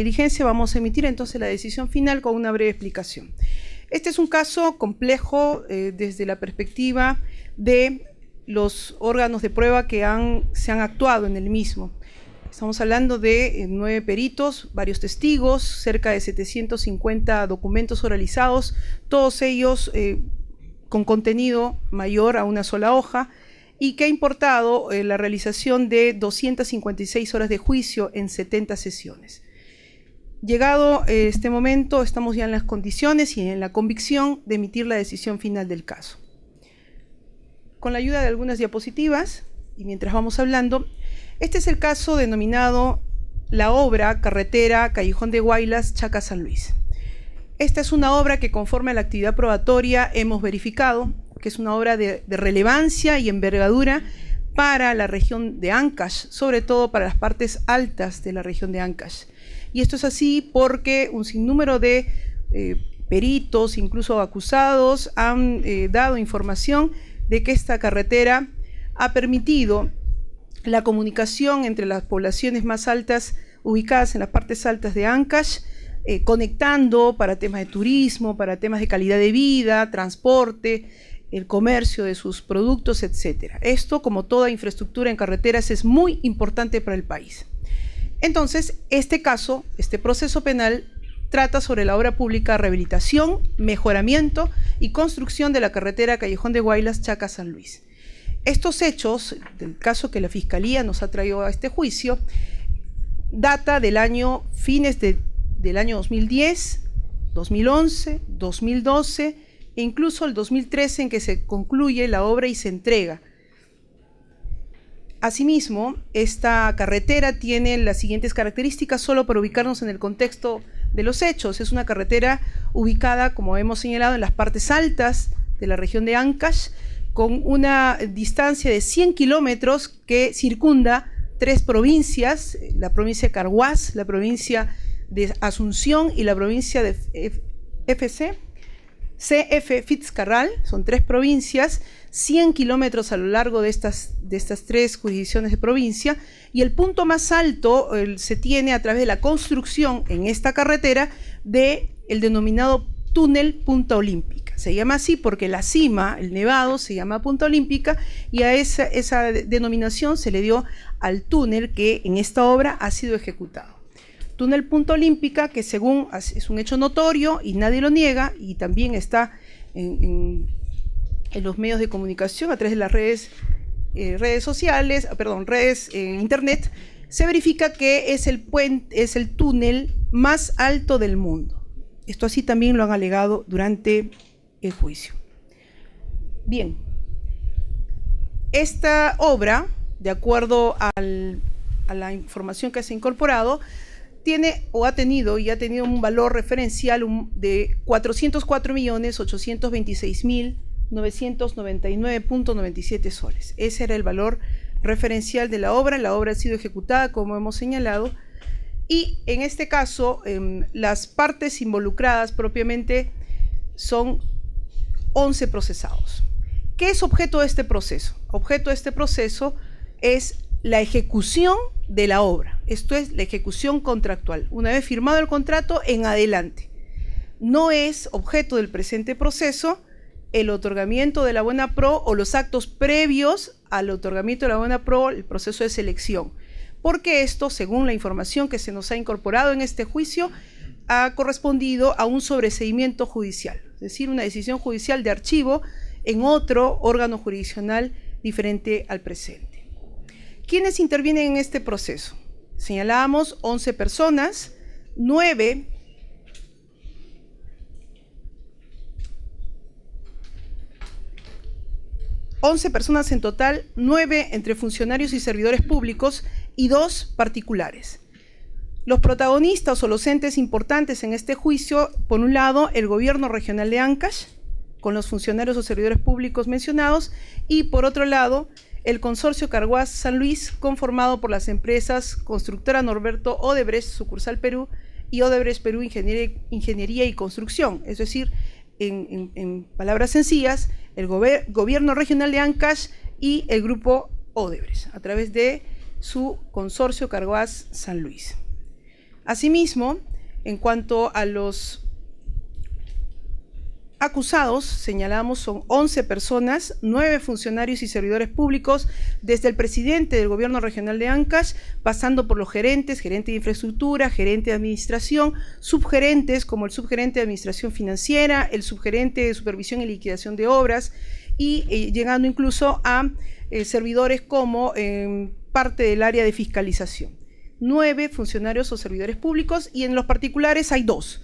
diligencia vamos a emitir entonces la decisión final con una breve explicación. Este es un caso complejo desde la perspectiva de los órganos de prueba que se han actuado en el mismo. Estamos hablando de 9 peritos, varios testigos, cerca de 750 documentos oralizados, todos ellos con contenido mayor a una sola hoja, y que ha importado la realización de 256 horas de juicio en 70 sesiones. Llegado este momento, estamos ya en las condiciones y en la convicción de emitir la decisión final del caso. Con la ayuda de algunas diapositivas, y mientras vamos hablando, este es el caso denominado la obra Carretera Callejón de Huaylas, Chaca, San Luis. Esta es una obra que conforme a la actividad probatoria hemos verificado que es una obra de relevancia y envergadura para la región de Ancash, sobre todo para las partes altas de la región de Ancash. Y esto es así porque un sinnúmero de peritos, incluso acusados, han dado información de que esta carretera ha permitido la comunicación entre las poblaciones más altas ubicadas en las partes altas de Ancash, conectando para temas de turismo, para temas de calidad de vida, transporte, el comercio de sus productos, etc. Esto, como toda infraestructura en carreteras, es muy importante para el país. Entonces, este caso, este proceso penal, trata sobre la obra pública rehabilitación, mejoramiento y construcción de la carretera Callejón de Huaylas, Chaca, San Luis. Estos hechos, del caso que la Fiscalía nos ha traído a este juicio, data del año, fines del año 2010, 2011, 2012 e incluso el 2013 en que se concluye la obra y se entrega. Asimismo, esta carretera tiene las siguientes características, solo para ubicarnos en el contexto de los hechos. Es una carretera ubicada, como hemos señalado, en las partes altas de la región de Ancash, con una distancia de 100 kilómetros que circunda 3 provincias, la provincia de Carhuaz, la provincia de Asunción y la provincia de CF Fitzcarral. Son 3 provincias, 100 kilómetros a lo largo de estas 3 jurisdicciones de provincia, y el punto más alto se tiene a través de la construcción en esta carretera del denominado túnel Punta Olímpica. Se llama así porque la cima, el nevado, se llama Punta Olímpica, y a esa denominación se le dio al túnel que en esta obra ha sido ejecutado. Túnel Punta Olímpica, que según es un hecho notorio y nadie lo niega, y también está en los medios de comunicación a través de las redes sociales, redes internet, se verifica que es el túnel más alto del mundo. Esto así también lo han alegado durante el juicio. Bien, esta obra, de acuerdo a la información que se ha incorporado, tiene o ha tenido un valor referencial de 404.826.999.97 soles. Ese era el valor referencial de la obra. La obra ha sido ejecutada, como hemos señalado, y en este caso las partes involucradas propiamente son 11 procesados. ¿Qué es objeto de este proceso? Objeto de este proceso es la ejecución de la obra, esto es la ejecución contractual. Una vez firmado el contrato, en adelante. No es objeto del presente proceso el otorgamiento de la buena pro o los actos previos al otorgamiento de la buena pro, el proceso de selección, porque esto, según la información que se nos ha incorporado en este juicio, ha correspondido a un sobreseimiento judicial, es decir, una decisión judicial de archivo en otro órgano jurisdiccional diferente al presente. ¿Quiénes intervienen en este proceso? Señalábamos 11 personas, 11 personas en total, 9 entre funcionarios y servidores públicos y 2 particulares. Los protagonistas o los entes importantes en este juicio, por un lado, el gobierno regional de Ancash, con los funcionarios o servidores públicos mencionados, y por otro lado, el consorcio Carhuaz San Luis, conformado por las empresas Constructora Norberto Odebrecht, sucursal Perú, y Odebrecht Perú Ingeniería y Construcción, es decir, en palabras sencillas, el gobierno regional de Ancash y el grupo Odebrecht, a través de su consorcio Carhuaz San Luis. Asimismo, en cuanto a los acusados, señalamos, son 11 personas, 9 funcionarios y servidores públicos, desde el presidente del gobierno regional de Ancash, pasando por los gerentes, gerente de infraestructura, gerente de administración, subgerentes como el subgerente de administración financiera, el subgerente de supervisión y liquidación de obras, y llegando incluso a servidores como parte del área de fiscalización. 9 funcionarios o servidores públicos, y en los particulares hay 2.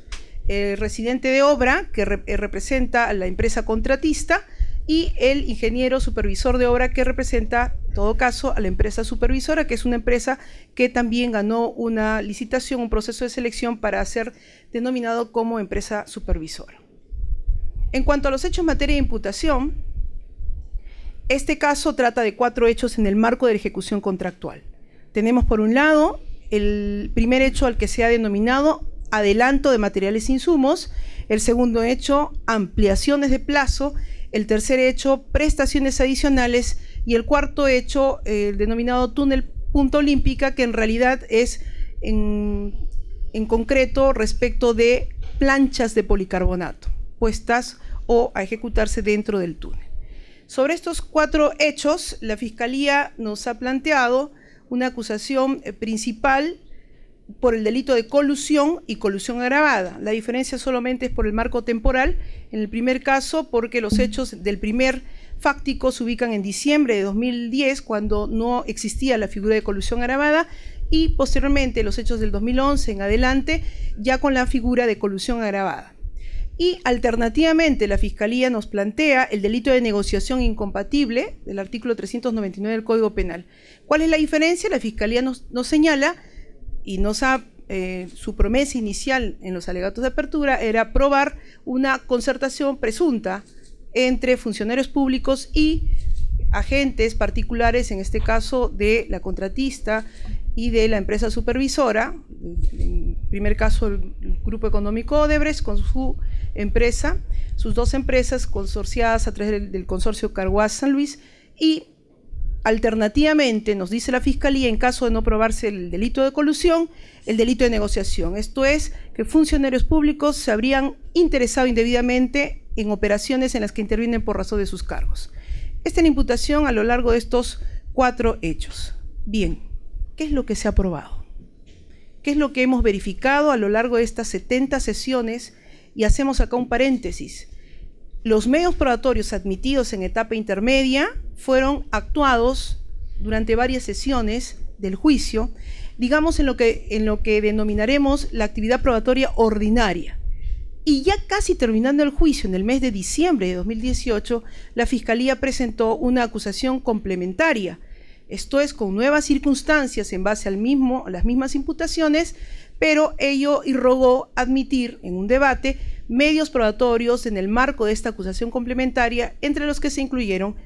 El residente de obra, que representa a la empresa contratista, y el ingeniero supervisor de obra, que representa, en todo caso, a la empresa supervisora, que es una empresa que también ganó una licitación, un proceso de selección para ser denominado como empresa supervisora. En cuanto a los hechos en materia de imputación, este caso trata de 4 hechos en el marco de la ejecución contractual. Tenemos, por un lado, el primer hecho al que se ha denominado adelanto de materiales e insumos, el segundo hecho, ampliaciones de plazo, el tercer hecho, prestaciones adicionales, y el cuarto hecho, el denominado túnel Punta Olímpica, que en realidad es en concreto respecto de planchas de policarbonato, puestas o a ejecutarse dentro del túnel. Sobre estos 4 hechos, la Fiscalía nos ha planteado una acusación principal por el delito de colusión y colusión agravada. La diferencia solamente es por el marco temporal. En el primer caso, porque los hechos del primer fáctico se ubican en diciembre de 2010, cuando no existía la figura de colusión agravada, y posteriormente los hechos del 2011 en adelante, ya con la figura de colusión agravada. Y alternativamente la Fiscalía nos plantea el delito de negociación incompatible del artículo 399 del Código Penal. ¿Cuál es la diferencia? La Fiscalía nos señala y su promesa inicial en los alegatos de apertura era probar una concertación presunta entre funcionarios públicos y agentes particulares, en este caso de la contratista y de la empresa supervisora, en primer caso el Grupo Económico Odebrecht con su empresa, sus 2 empresas consorciadas a través del consorcio Carhuaz San Luis, y alternativamente, nos dice la Fiscalía, en caso de no probarse el delito de colusión, el delito de negociación. Esto es, que funcionarios públicos se habrían interesado indebidamente en operaciones en las que intervienen por razón de sus cargos. Esta es la imputación a lo largo de estos 4 hechos. Bien, ¿qué es lo que se ha probado? ¿Qué es lo que hemos verificado a lo largo de estas 70 sesiones? Y hacemos acá un paréntesis. Los medios probatorios admitidos en etapa intermedia fueron actuados durante varias sesiones del juicio, digamos en lo que denominaremos la actividad probatoria ordinaria. Y ya casi terminando el juicio, en el mes de diciembre de 2018, la Fiscalía presentó una acusación complementaria, esto es, con nuevas circunstancias en base a las mismas imputaciones, pero ello irrogó admitir en un debate medios probatorios en el marco de esta acusación complementaria, entre los que se incluyeron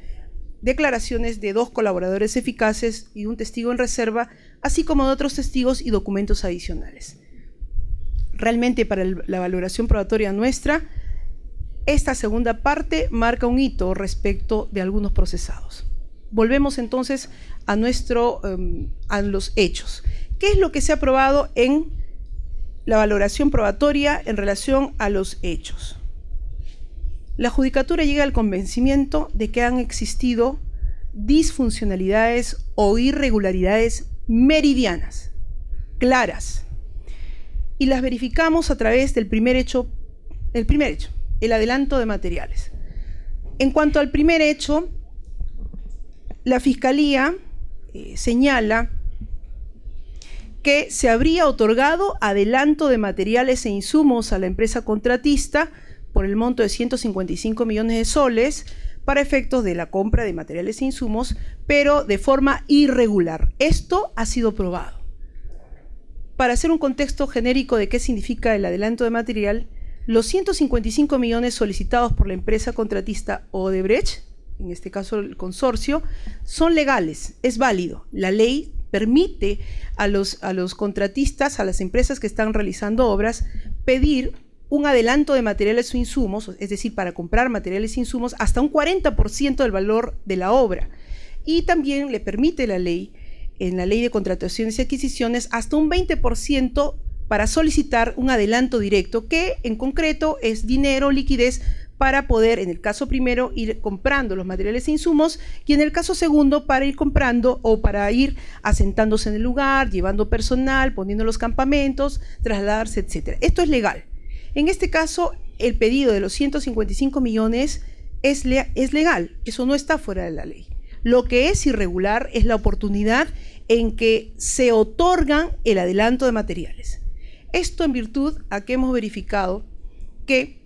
declaraciones de 2 colaboradores eficaces y un testigo en reserva, así como de otros testigos y documentos adicionales. Realmente, para la valoración probatoria nuestra, esta segunda parte marca un hito respecto de algunos procesados. Volvemos entonces a los hechos. ¿Qué es lo que se ha probado en la valoración probatoria en relación a los hechos? La Judicatura llega al convencimiento de que han existido disfuncionalidades o irregularidades meridianas, claras, y las verificamos a través del primer hecho, el adelanto de materiales. En cuanto al primer hecho, la Fiscalía señala que se habría otorgado adelanto de materiales e insumos a la empresa contratista por el monto de 155 millones de soles para efectos de la compra de materiales e insumos, pero de forma irregular. Esto ha sido probado. Para hacer un contexto genérico de qué significa el adelanto de material, los 155 millones solicitados por la empresa contratista Odebrecht, en este caso el consorcio, son legales, es válido. La ley permite a los contratistas, a las empresas que están realizando obras, pedir un adelanto de materiales o insumos, es decir, para comprar materiales e insumos, hasta un 40% del valor de la obra. Y también le permite la ley, en la Ley de Contrataciones y Adquisiciones, hasta un 20% para solicitar un adelanto directo, que en concreto es dinero, liquidez, para poder, en el caso primero, ir comprando los materiales e insumos, y en el caso segundo, para ir comprando o para ir asentándose en el lugar, llevando personal, poniendo los campamentos, trasladarse, etc. Esto es legal. En este caso, el pedido de los 155 millones es legal, eso no está fuera de la ley. Lo que es irregular es la oportunidad en que se otorgan el adelanto de materiales. Esto en virtud a que hemos verificado que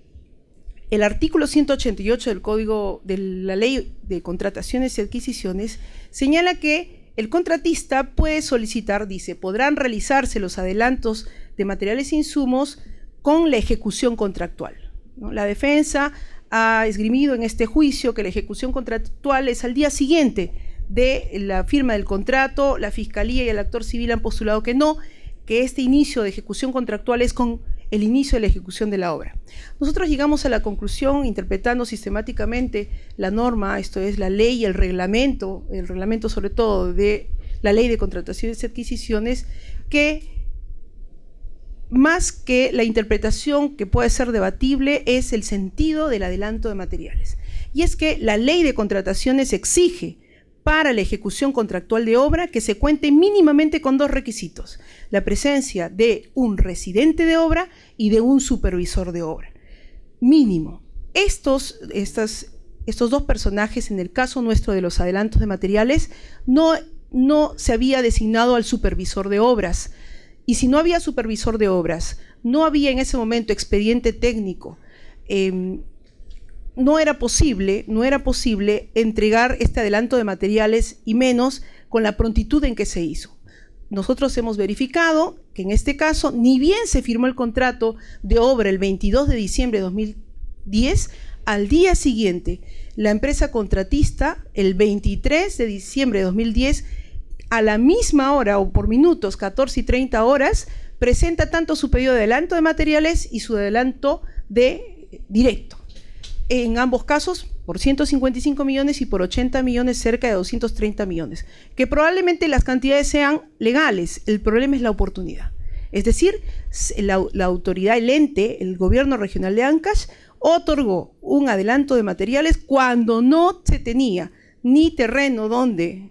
el artículo 188 del Código de la Ley de Contrataciones y Adquisiciones señala que el contratista puede solicitar, dice, podrán realizarse los adelantos de materiales e insumos con la ejecución contractual, ¿no? La defensa ha esgrimido en este juicio que la ejecución contractual es al día siguiente de la firma del contrato. La Fiscalía y el actor civil han postulado que no, que este inicio de ejecución contractual es con el inicio de la ejecución de la obra. Nosotros llegamos a la conclusión, interpretando sistemáticamente la norma, esto es la ley y el reglamento sobre todo de la Ley de Contrataciones y Adquisiciones, que más que la interpretación que puede ser debatible es el sentido del adelanto de materiales. Y es que la Ley de Contrataciones exige para la ejecución contractual de obra que se cuente mínimamente con dos requisitos: la presencia de un residente de obra y de un supervisor de obra. Mínimo. Estos dos personajes, en el caso nuestro de los adelantos de materiales, no se había designado al supervisor de obras. Y si no había supervisor de obras, no había en ese momento expediente técnico, no era posible entregar este adelanto de materiales, y menos con la prontitud en que se hizo. Nosotros hemos verificado que en este caso, ni bien se firmó el contrato de obra el 22 de diciembre de 2010, al día siguiente, la empresa contratista, el 23 de diciembre de 2010, a la misma hora o por minutos, 14:30, presenta tanto su pedido de adelanto de materiales y su adelanto de directo. En ambos casos, por 155 millones y por 80 millones, cerca de 230 millones. Que probablemente las cantidades sean legales, el problema es la oportunidad. Es decir, la autoridad, el ente, el gobierno regional de Ancash, otorgó un adelanto de materiales cuando no se tenía ni terreno donde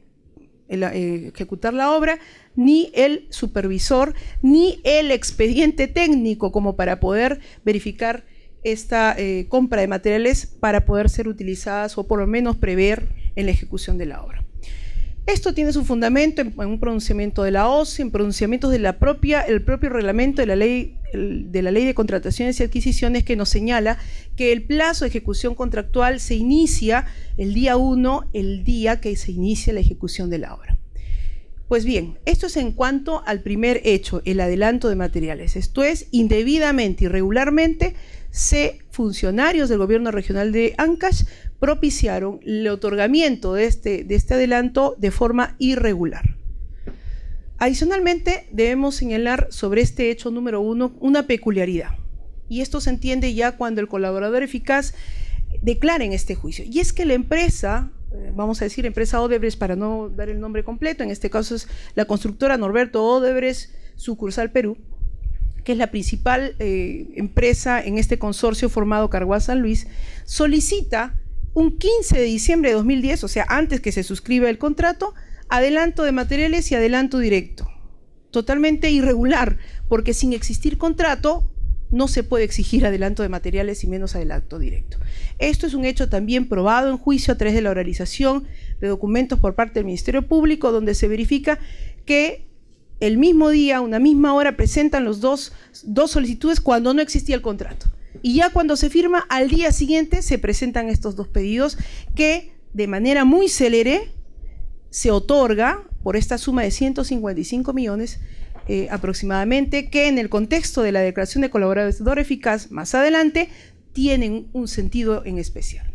ejecutar la obra, ni el supervisor, ni el expediente técnico como para poder verificar esta compra de materiales para poder ser utilizadas o por lo menos prever en la ejecución de la obra. Esto tiene su fundamento en un pronunciamiento de la OCE, en pronunciamientos de el propio reglamento de la Ley de Contrataciones y Adquisiciones, que nos señala que el plazo de ejecución contractual se inicia el día 1, el día que se inicia la ejecución de la obra. Pues bien, esto es en cuanto al primer hecho, el adelanto de materiales. Esto es, indebidamente, irregularmente, funcionarios del gobierno regional de Ancash propiciaron el otorgamiento de este adelanto de forma irregular. Adicionalmente, debemos señalar sobre este hecho número 1 una peculiaridad, y esto se entiende ya cuando el colaborador eficaz declara en este juicio, y es que la empresa, vamos a decir empresa Odebrecht para no dar el nombre completo, en este caso es la constructora Norberto Odebrecht, sucursal Perú, que es la principal empresa en este consorcio formado Carhuaz San Luis, solicita un 15 de diciembre de 2010, o sea, antes que se suscriba el contrato, adelanto de materiales y adelanto directo. Totalmente irregular, porque sin existir contrato no se puede exigir adelanto de materiales y menos adelanto directo. Esto es un hecho también probado en juicio a través de la oralización de documentos por parte del Ministerio Público, donde se verifica que el mismo día, una misma hora, presentan los dos solicitudes cuando no existía el contrato. Y ya cuando se firma, al día siguiente se presentan estos dos pedidos que de manera muy célere se otorga por esta suma de 155 millones aproximadamente, que en el contexto de la declaración de colaborador eficaz más adelante tienen un sentido en especial.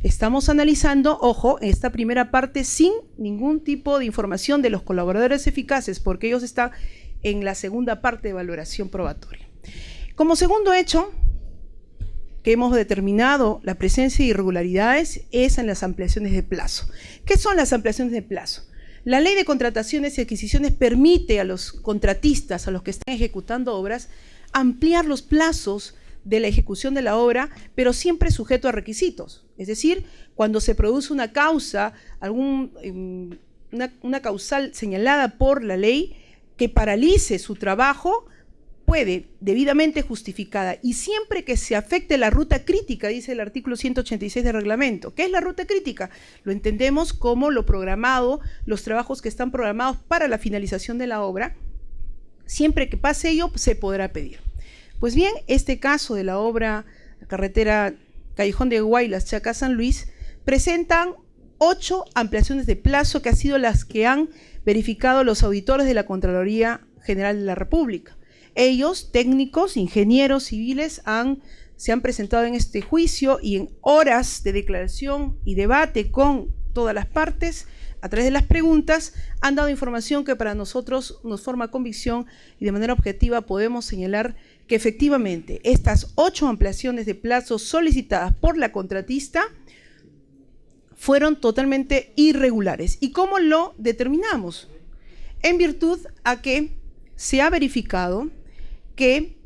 Estamos analizando, ojo, esta primera parte sin ningún tipo de información de los colaboradores eficaces, porque ellos están en la segunda parte de valoración probatoria. Como segundo hecho que hemos determinado la presencia de irregularidades es en las ampliaciones de plazo. ¿Qué son las ampliaciones de plazo? La ley de contrataciones y adquisiciones permite a los contratistas, a los que están ejecutando obras, ampliar los plazos de la ejecución de la obra, pero siempre sujeto a requisitos. Es decir, cuando se produce una causa, una causal señalada por la ley que paralice su trabajo, puede, debidamente justificada, y siempre que se afecte la ruta crítica, dice el artículo 186 del reglamento. ¿Qué es la ruta crítica? Lo entendemos como lo programado, los trabajos que están programados para la finalización de la obra. Siempre que pase ello, se podrá pedir. Pues bien, este caso de la obra, la carretera Callejón de Guaylas, Chacá, San Luis, presentan 8 ampliaciones de plazo que han sido las que han verificado los auditores de la Contraloría General de la República. Ellos, técnicos, ingenieros civiles, se han presentado en este juicio y en horas de declaración y debate con todas las partes, a través de las preguntas, han dado información que para nosotros nos forma convicción y de manera objetiva podemos señalar que efectivamente estas 8 ampliaciones de plazo solicitadas por la contratista fueron totalmente irregulares. ¿Y cómo lo determinamos? En virtud a que se ha verificado que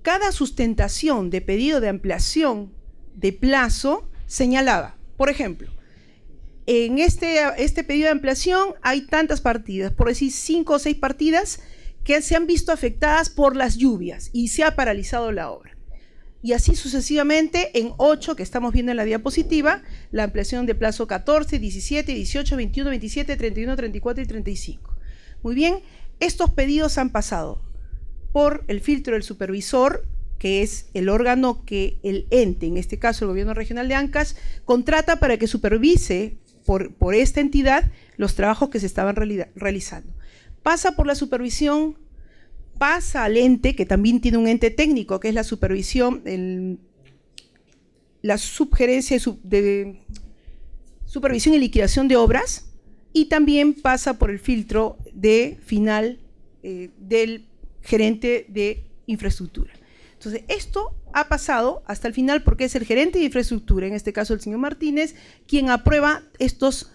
cada sustentación de pedido de ampliación de plazo señalaba, por ejemplo, en este pedido de ampliación hay tantas partidas, por decir 5 o 6 partidas que se han visto afectadas por las lluvias y se ha paralizado la obra. Y así sucesivamente en 8 que estamos viendo en la diapositiva, la ampliación de plazo 14, 17, 18, 21, 27, 31, 34 y 35. Muy bien, estos pedidos han pasado por el filtro del supervisor, que es el órgano que el ente, en este caso el Gobierno Regional de Ancash, contrata para que supervise por esta entidad los trabajos que se estaban realizando. Pasa por la supervisión, pasa al ente, que también tiene un ente técnico, que es la supervisión, la subgerencia de supervisión y liquidación de obras, y también pasa por el filtro de final del gerente de infraestructura. Entonces, esto ha pasado hasta el final porque es el gerente de infraestructura, en este caso el señor Martínez, quien aprueba estos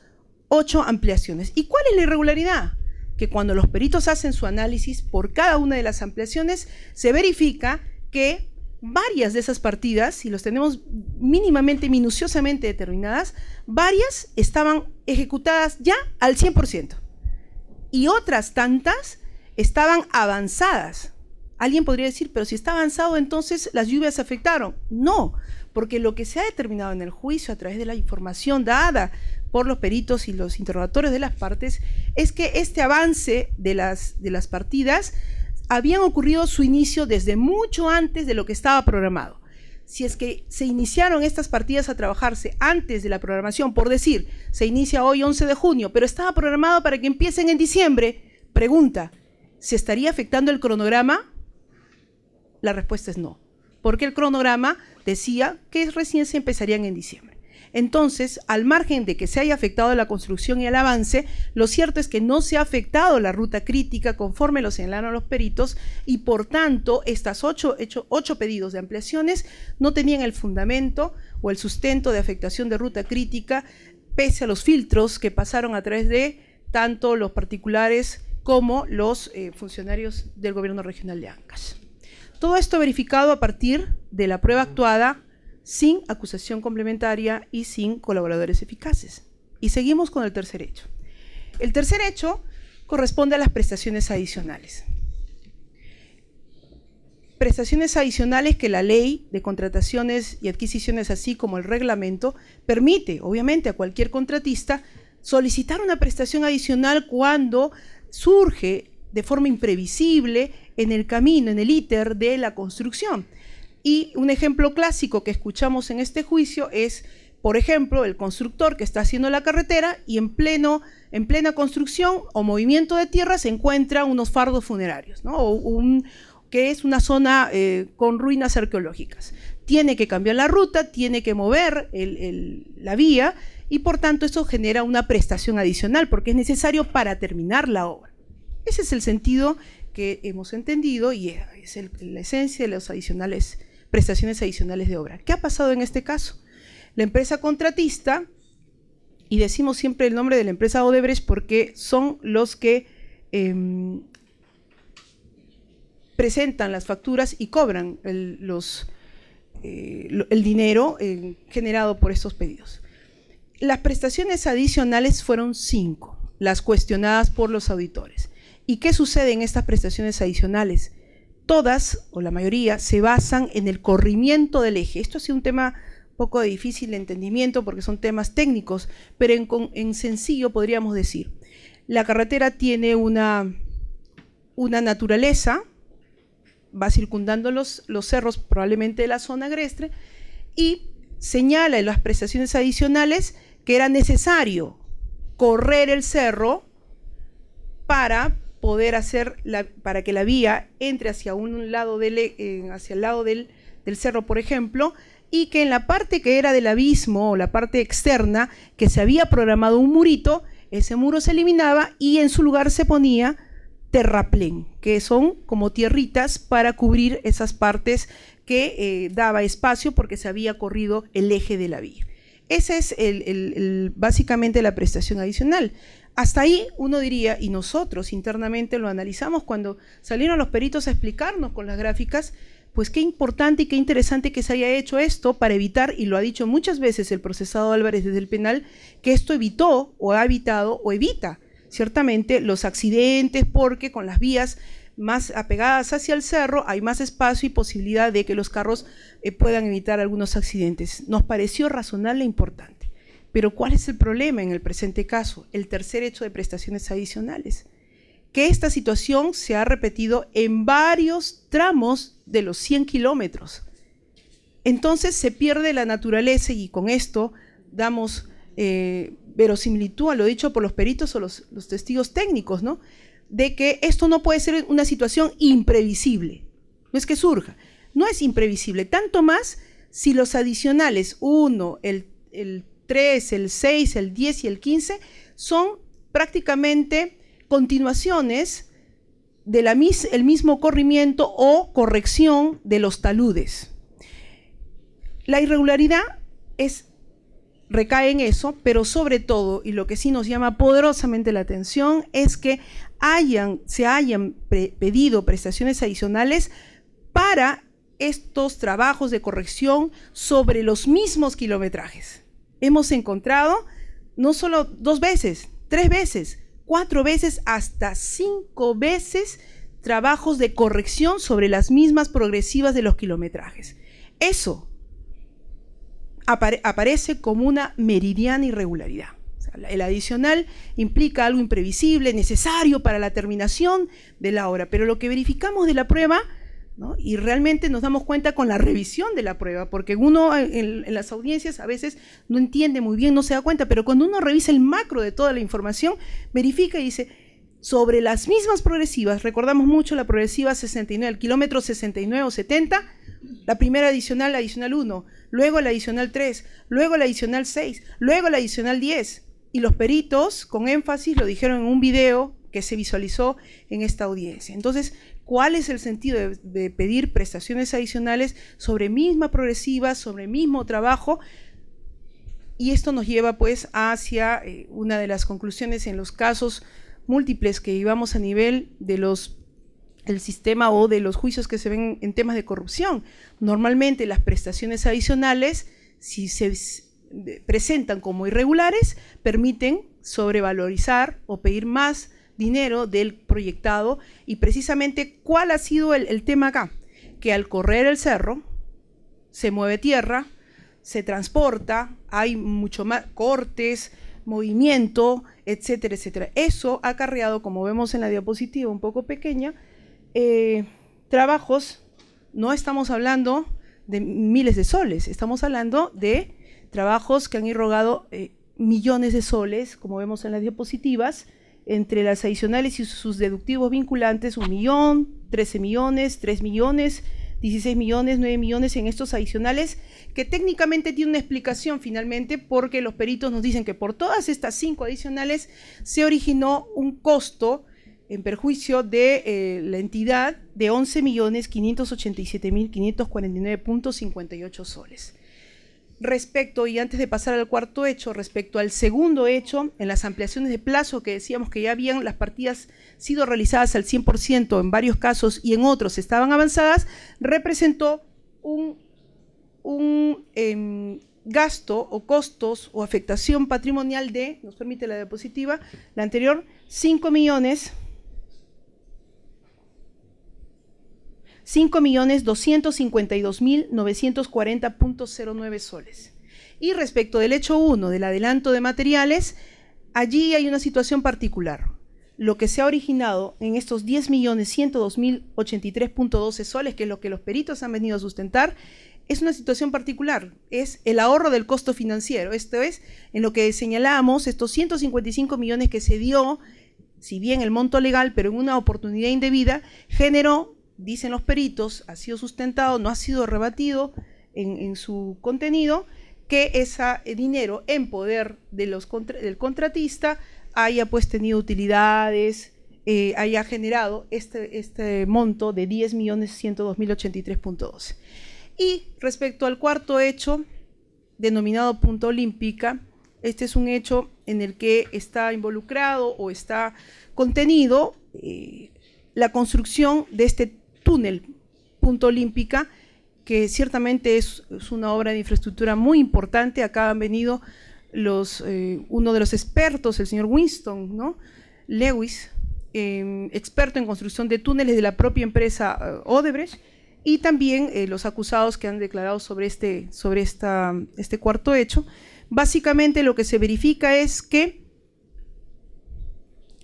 8 ampliaciones. ¿Y cuál es la irregularidad? Que cuando los peritos hacen su análisis por cada una de las ampliaciones, se verifica que varias de esas partidas, si los tenemos mínimamente, minuciosamente determinadas, varias estaban ejecutadas ya al 100%. Y otras tantas estaban avanzadas. Alguien podría decir, pero si está avanzado, entonces las lluvias afectaron. No, porque lo que se ha determinado en el juicio a través de la información dada por los peritos y los interrogatorios de las partes es que este avance de las partidas habían ocurrido su inicio desde mucho antes de lo que estaba programado. Si es que se iniciaron estas partidas a trabajarse antes de la programación, por decir, se inicia hoy 11 de junio, pero estaba programado para que empiecen en diciembre, pregunta, ¿se estaría afectando el cronograma? La respuesta es no, porque el cronograma decía que recién se empezarían en diciembre. Entonces, al margen de que se haya afectado la construcción y el avance, lo cierto es que no se ha afectado la ruta crítica conforme lo señalaron los peritos y por tanto estas 8 pedidos de ampliaciones no tenían el fundamento o el sustento de afectación de ruta crítica pese a los filtros que pasaron a través de tanto los particulares como los funcionarios del Gobierno Regional de Ancash. Todo esto verificado a partir de la prueba actuada sin acusación complementaria y sin colaboradores eficaces. Y seguimos con el tercer hecho. El tercer hecho corresponde a las prestaciones adicionales. Prestaciones adicionales que la ley de contrataciones y adquisiciones, así como el reglamento, permite, obviamente, a cualquier contratista solicitar una prestación adicional cuando surge de forma imprevisible en el camino, en el íter de la construcción. Y un ejemplo clásico que escuchamos en este juicio es, por ejemplo, el constructor que está haciendo la carretera y en plena construcción o movimiento de tierra se encuentra unos fardos funerarios, ¿no? Que es una zona con ruinas arqueológicas. Tiene que cambiar la ruta, tiene que mover la vía y por tanto eso genera una prestación adicional porque es necesario para terminar la obra. Ese es el sentido que hemos entendido y es la esencia de las prestaciones adicionales de obra. ¿Qué ha pasado en este caso? La empresa contratista y decimos siempre el nombre de la empresa Odebrecht porque son los que presentan las facturas y cobran el dinero generado por estos pedidos. Las prestaciones adicionales fueron 5, las cuestionadas por los auditores. ¿Y qué sucede en estas prestaciones adicionales? Todas, o la mayoría, se basan en el corrimiento del eje. Esto ha sido un tema un poco de difícil entendimiento porque son temas técnicos, pero en sencillo podríamos decir, la carretera tiene una naturaleza, va circundando los cerros probablemente de la zona agreste y señala en las prestaciones adicionales que era necesario correr el cerro para poder para que la vía entre hacia un lado hacia el lado del cerro, por ejemplo, y que en la parte que era del abismo o la parte externa que se había programado un murito, ese muro se eliminaba y en su lugar se ponía terraplén, que son como tierritas para cubrir esas partes que daba espacio porque se había corrido el eje de la vía. Esa es básicamente la prestación adicional. Hasta ahí uno diría, y nosotros internamente lo analizamos cuando salieron los peritos a explicarnos con las gráficas, pues qué importante y qué interesante que se haya hecho esto para evitar, y lo ha dicho muchas veces el procesado Álvarez desde el penal, que esto evitó o ha evitado o evita ciertamente los accidentes porque con las vías más apegadas hacia el cerro hay más espacio y posibilidad de que los carros puedan evitar algunos accidentes. Nos pareció razonable e importante. Pero ¿cuál es el problema en el presente caso? El tercer hecho de prestaciones adicionales. Que esta situación se ha repetido en varios tramos de los 100 kilómetros. Entonces se pierde la naturaleza y con esto damos verosimilitud a lo dicho por los peritos o los testigos técnicos, ¿no? De que esto no puede ser una situación imprevisible. No es que surja, no es imprevisible. Tanto más si los adicionales 1, el 3, el 6, el 10 y el 15 son prácticamente continuaciones del mismo corrimiento o corrección de los taludes. La irregularidad recae en eso, pero sobre todo, y lo que sí nos llama poderosamente la atención, es que se hayan pedido prestaciones adicionales para estos trabajos de corrección sobre los mismos kilometrajes. Hemos encontrado no solo 2 veces, 3 veces, 4 veces, hasta 5 veces trabajos de corrección sobre las mismas progresivas de los kilometrajes. Eso aparece como una meridiana irregularidad. O sea, el adicional implica algo imprevisible, necesario para la terminación de la obra, pero lo que verificamos de la prueba, ¿no? Y realmente nos damos cuenta con la revisión de la prueba, porque uno en las audiencias a veces no entiende muy bien, no se da cuenta, pero cuando uno revisa el macro de toda la información, verifica y dice, sobre las mismas progresivas, recordamos mucho la progresiva 69, el kilómetro 69 o 70, la primera adicional, la adicional 1, luego la adicional 3, luego la adicional 6, luego la adicional 10, y los peritos con énfasis lo dijeron en un video que se visualizó en esta audiencia. Entonces, ¿cuál es el sentido de pedir prestaciones adicionales sobre misma progresiva, sobre mismo trabajo? Y esto nos lleva pues hacia una de las conclusiones en los casos múltiples que llevamos a nivel del sistema o de los juicios que se ven en temas de corrupción. Normalmente las prestaciones adicionales, si se presentan como irregulares, permiten sobrevalorizar o pedir más dinero del proyectado. Y precisamente, ¿cuál ha sido el tema acá? Que al correr el cerro, se mueve tierra, se transporta, hay mucho más cortes, movimiento, etcétera, etcétera. Eso ha acarreado, como vemos en la diapositiva un poco pequeña, trabajos, no estamos hablando de miles de soles, estamos hablando de trabajos que han irrogado millones de soles, como vemos en las diapositivas, entre las adicionales y sus deductivos vinculantes, 1 millón, 13 millones, 3 millones, 16 millones, 9 millones en estos adicionales, que técnicamente tiene una explicación finalmente, porque los peritos nos dicen que por todas estas 5 adicionales se originó un costo en perjuicio de la entidad de 11.587.549.58 soles. respecto, y antes de pasar al cuarto hecho, respecto al segundo hecho, en las ampliaciones de plazo que decíamos que ya habían las partidas sido realizadas al 100% en varios casos y en otros estaban avanzadas, representó un gasto o costos o afectación patrimonial de, nos permite la diapositiva, la anterior, 5.252.940.09 soles. Y respecto del hecho 1 del adelanto de materiales, allí hay una situación particular. Lo que se ha originado en estos 10.102.083.12 soles, que es lo que los peritos han venido a sustentar, es una situación particular, es el ahorro del costo financiero. Esto es, en lo que señalamos, estos 155 millones que se dio, si bien el monto legal, pero en una oportunidad indebida, generó, dicen los peritos, ha sido sustentado, no ha sido rebatido en su contenido, que ese dinero en poder de del contratista haya pues tenido utilidades, haya generado este monto de 10.102.083.12. Y respecto al cuarto hecho, denominado Punta Olímpica, este es un hecho en el que está involucrado o está contenido la construcción de este túnel Punta Olímpica, que ciertamente es una obra de infraestructura muy importante. Acá han venido uno de los expertos, el señor Winston, ¿no? Lewis, experto en construcción de túneles de la propia empresa Odebrecht, y también los acusados que han declarado sobre este cuarto hecho. Básicamente lo que se verifica es que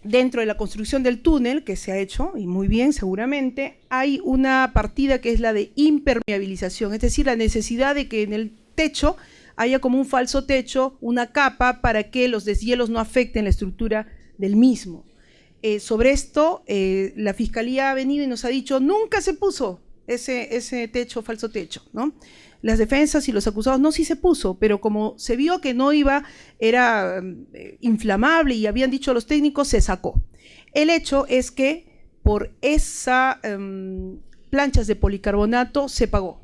dentro de la construcción del túnel, que se ha hecho, y muy bien seguramente, hay una partida que es la de impermeabilización, es decir, la necesidad de que en el techo haya como un falso techo, una capa, para que los deshielos no afecten la estructura del mismo. Sobre esto, la Fiscalía ha venido y nos ha dicho, nunca se puso ese techo, falso techo, ¿no? Las defensas y los acusados, no, sí se puso, pero como se vio que no era inflamable y habían dicho los técnicos, se sacó. El hecho es que por esas planchas de policarbonato se pagó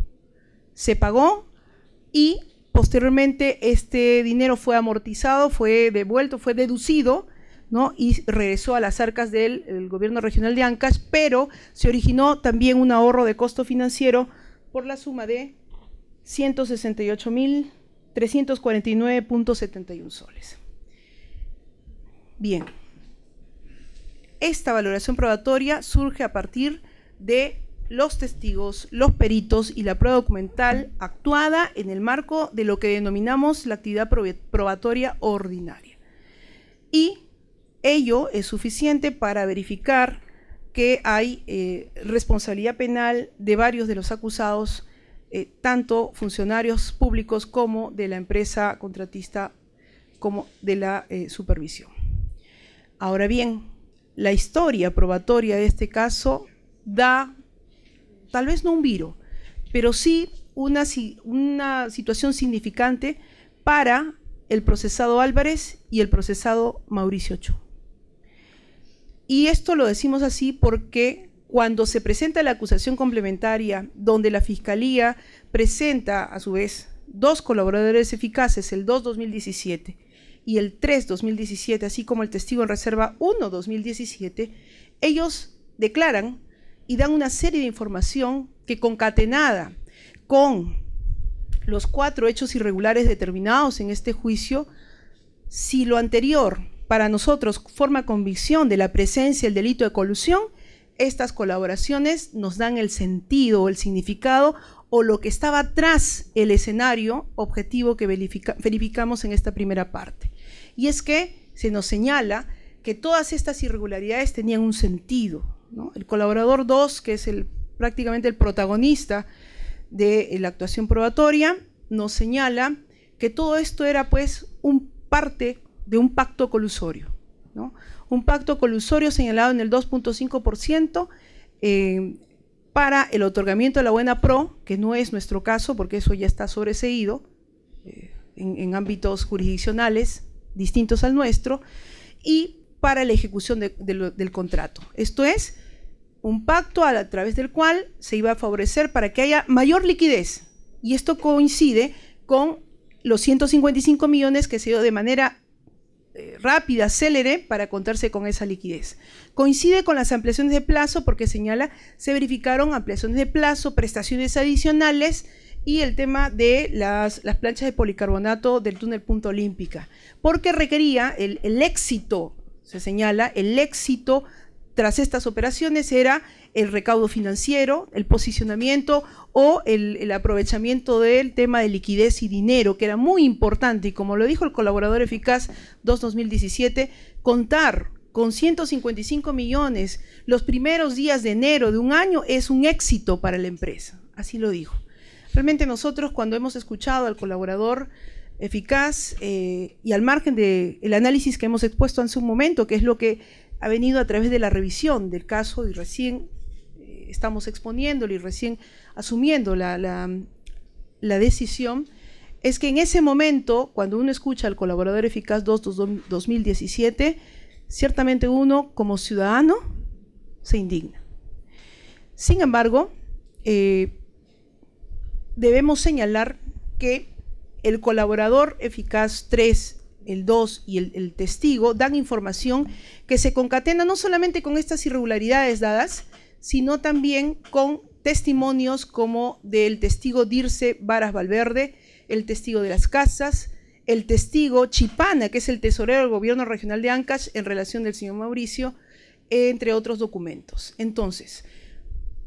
y posteriormente este dinero fue amortizado, fue devuelto, fue deducido, ¿no? Y regresó a las arcas del gobierno regional de Ancash, pero se originó también un ahorro de costo financiero por la suma de 168.349.71 soles. Bien, esta valoración probatoria surge a partir de los testigos, los peritos y la prueba documental actuada en el marco de lo que denominamos la actividad probatoria ordinaria. Y ello es suficiente para verificar que hay responsabilidad penal de varios de los acusados, tanto funcionarios públicos como de la empresa contratista, como de la supervisión. Ahora bien, la historia probatoria de este caso da, tal vez no un viro, pero sí una situación significante para el procesado Álvarez y el procesado Mauricio Chu. Y esto lo decimos así porque cuando se presenta la acusación complementaria, donde la Fiscalía presenta a su vez dos colaboradores eficaces, el 2-2017 y el 3-2017, así como el testigo en reserva 1-2017, ellos declaran y dan una serie de información que, concatenada con los 4 hechos irregulares determinados en este juicio, si lo anterior para nosotros forma convicción de la presencia del delito de colusión, estas colaboraciones nos dan el sentido o el significado o lo que estaba tras el escenario objetivo que verificamos en esta primera parte. Y es que se nos señala que todas estas irregularidades tenían un sentido, ¿no? El colaborador 2, que es prácticamente el protagonista de la actuación probatoria, nos señala que todo esto era pues parte de un pacto colusorio, ¿no? Un pacto colusorio señalado en el 2.5% para el otorgamiento de la buena pro, que no es nuestro caso porque eso ya está sobreseído en ámbitos jurisdiccionales distintos al nuestro, y para la ejecución del contrato. Esto es un pacto a través del cual se iba a favorecer para que haya mayor liquidez, y esto coincide con los 155 millones que se dio de manera rápida, célere, para contarse con esa liquidez. Coincide con las ampliaciones de plazo porque señala, se verificaron ampliaciones de plazo, prestaciones adicionales y el tema de las planchas de policarbonato del túnel Punta Olímpica, porque requería el éxito, se señala, el éxito tras estas operaciones era el recaudo financiero, el posicionamiento o el aprovechamiento del tema de liquidez y dinero, que era muy importante, y como lo dijo el colaborador eficaz 2017, contar con 155 millones los primeros días de enero de un año es un éxito para la empresa, así lo dijo. Realmente nosotros, cuando hemos escuchado al colaborador eficaz y al margen del análisis que hemos expuesto hace un momento, que es lo que ha venido a través de la revisión del caso y recién estamos exponiéndolo y recién asumiendo la decisión, es que en ese momento, cuando uno escucha al colaborador eficaz 2017, ciertamente uno como ciudadano se indigna. Sin embargo, debemos señalar que el colaborador eficaz 3, el 2 y el testigo dan información que se concatena no solamente con estas irregularidades dadas, sino también con testimonios como del testigo Dirce Varas Valverde, el testigo de las casas, el testigo Chipana, que es el tesorero del gobierno regional de Ancash en relación del señor Mauricio, entre otros documentos. Entonces,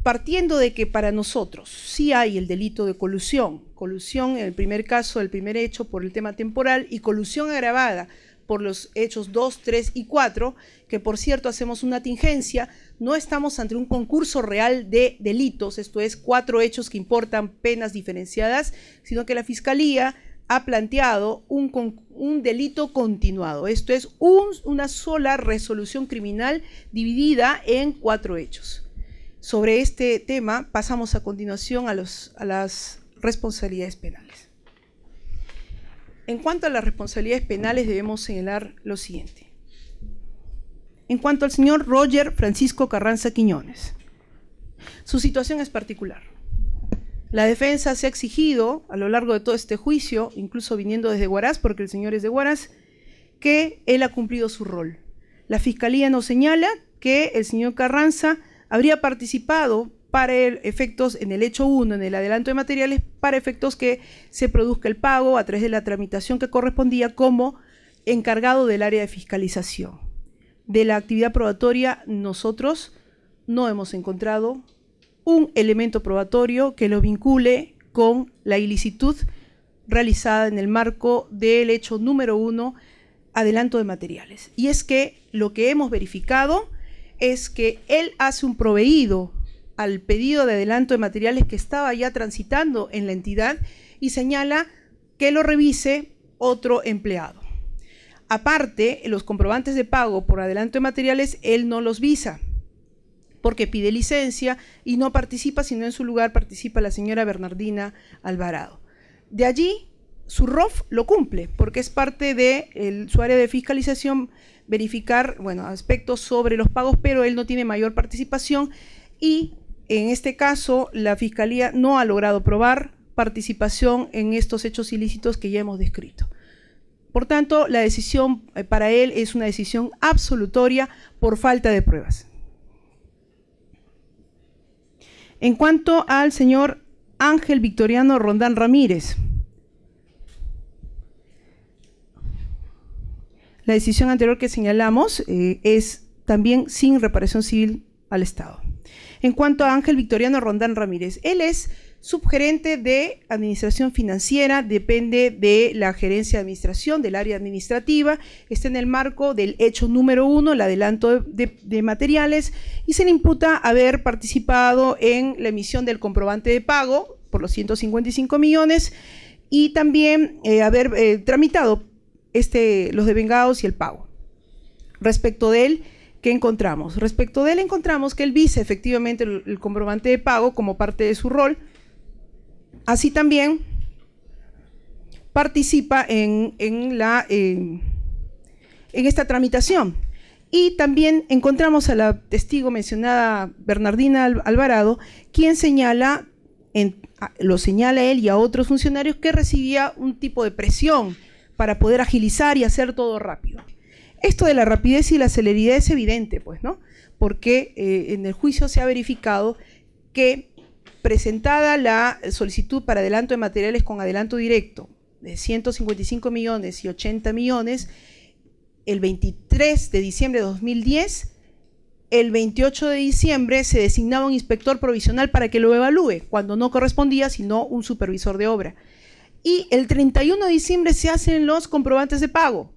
partiendo de que para nosotros sí hay el delito de colusión en el primer caso, el primer hecho por el tema temporal y colusión agravada por los hechos 2, 3 y 4, que por cierto hacemos una tingencia, no estamos ante un concurso real de delitos, esto es 4 hechos que importan penas diferenciadas, sino que la Fiscalía ha planteado un delito continuado, esto es una sola resolución criminal dividida en 4 hechos. Sobre este tema pasamos a continuación a las responsabilidades penales. En cuanto a las responsabilidades penales debemos señalar lo siguiente. En cuanto al señor Roger Francisco Carranza Quiñones, su situación es particular. La defensa se ha exigido a lo largo de todo este juicio, incluso viniendo desde Huaraz, porque el señor es de Huaraz, que él ha cumplido su rol. La Fiscalía nos señala que el señor Carranza habría participado para efectos en el hecho 1, en el adelanto de materiales, para efectos que se produzca el pago a través de la tramitación que correspondía como encargado del área de fiscalización. De la actividad probatoria, nosotros no hemos encontrado un elemento probatorio que lo vincule con la ilicitud realizada en el marco del hecho número 1, adelanto de materiales. Y es que lo que hemos verificado es que él hace un proveído al pedido de adelanto de materiales que estaba ya transitando en la entidad y señala que lo revise otro empleado. Aparte, los comprobantes de pago por adelanto de materiales, él no los visa, porque pide licencia y no participa, sino en su lugar participa la señora Bernardina Alvarado. De allí, su ROF lo cumple, porque es parte de su área de fiscalización verificar, aspectos sobre los pagos, pero él no tiene mayor participación y en este caso la Fiscalía no ha logrado probar participación en estos hechos ilícitos que ya hemos descrito. Por tanto, la decisión para él es una decisión absolutoria por falta de pruebas. En cuanto al señor Ángel Victoriano Rondán Ramírez, la decisión anterior que señalamos es también sin reparación civil al Estado. En cuanto a Ángel Victoriano Rondán Ramírez, él es subgerente de Administración Financiera, depende de la Gerencia de Administración, del área administrativa, está en el marco del hecho número 1, el adelanto de materiales, y se le imputa haber participado en la emisión del comprobante de pago por los 155 millones y también haber tramitado los devengados y el pago. Respecto de él, ¿qué encontramos? Respecto de él encontramos que él visa efectivamente el comprobante de pago como parte de su rol. Así también participa en esta tramitación. Y también encontramos a la testigo mencionada Bernardina Alvarado, quien señala lo señala él y a otros funcionarios, que recibía un tipo de presión para poder agilizar y hacer todo rápido. Esto de la rapidez y la celeridad es evidente, pues, ¿no? Porque en el juicio se ha verificado que, presentada la solicitud para adelanto de materiales con adelanto directo de 155 millones y 80 millones, el 23 de diciembre de 2010, el 28 de diciembre se designaba un inspector provisional para que lo evalúe, cuando no correspondía, sino un supervisor de obra. Y el 31 de diciembre se hacen los comprobantes de pago.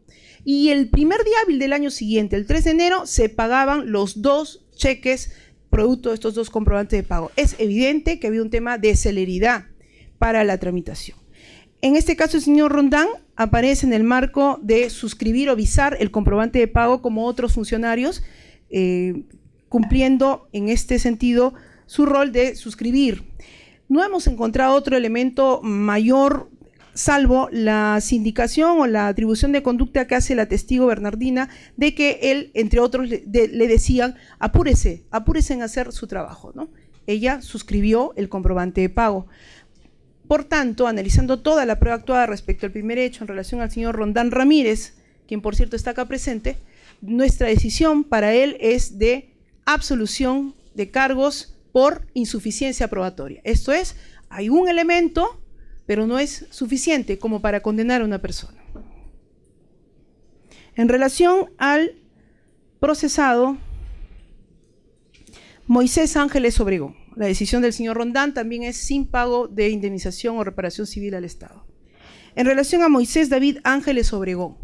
Y el primer día hábil del año siguiente, el 3 de enero, se pagaban los 2 cheques producto de estos 2 comprobantes de pago. Es evidente que había un tema de celeridad para la tramitación. En este caso, el señor Rondán aparece en el marco de suscribir o visar el comprobante de pago como otros funcionarios, cumpliendo en este sentido su rol de suscribir. No hemos encontrado otro elemento mayor, salvo la sindicación o la atribución de conducta que hace la testigo Bernardina, de que él, entre otros, le decían: apúrese, apúrese en hacer su trabajo, ¿no? Ella suscribió el comprobante de pago. Por tanto, analizando toda la prueba actuada respecto al primer hecho en relación al señor Rondán Ramírez, quien por cierto está acá presente, nuestra decisión para él es de absolución de cargos por insuficiencia probatoria. Esto es, hay un elemento, pero no es suficiente como para condenar a una persona. En relación al procesado Moisés Ángeles Obregón, la decisión del señor Rondán también es sin pago de indemnización o reparación civil al Estado. En relación a Moisés David Ángeles Obregón,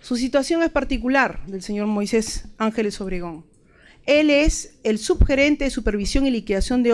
su situación es particular del señor Moisés Ángeles Obregón. Él es el subgerente de supervisión y liquidación de obras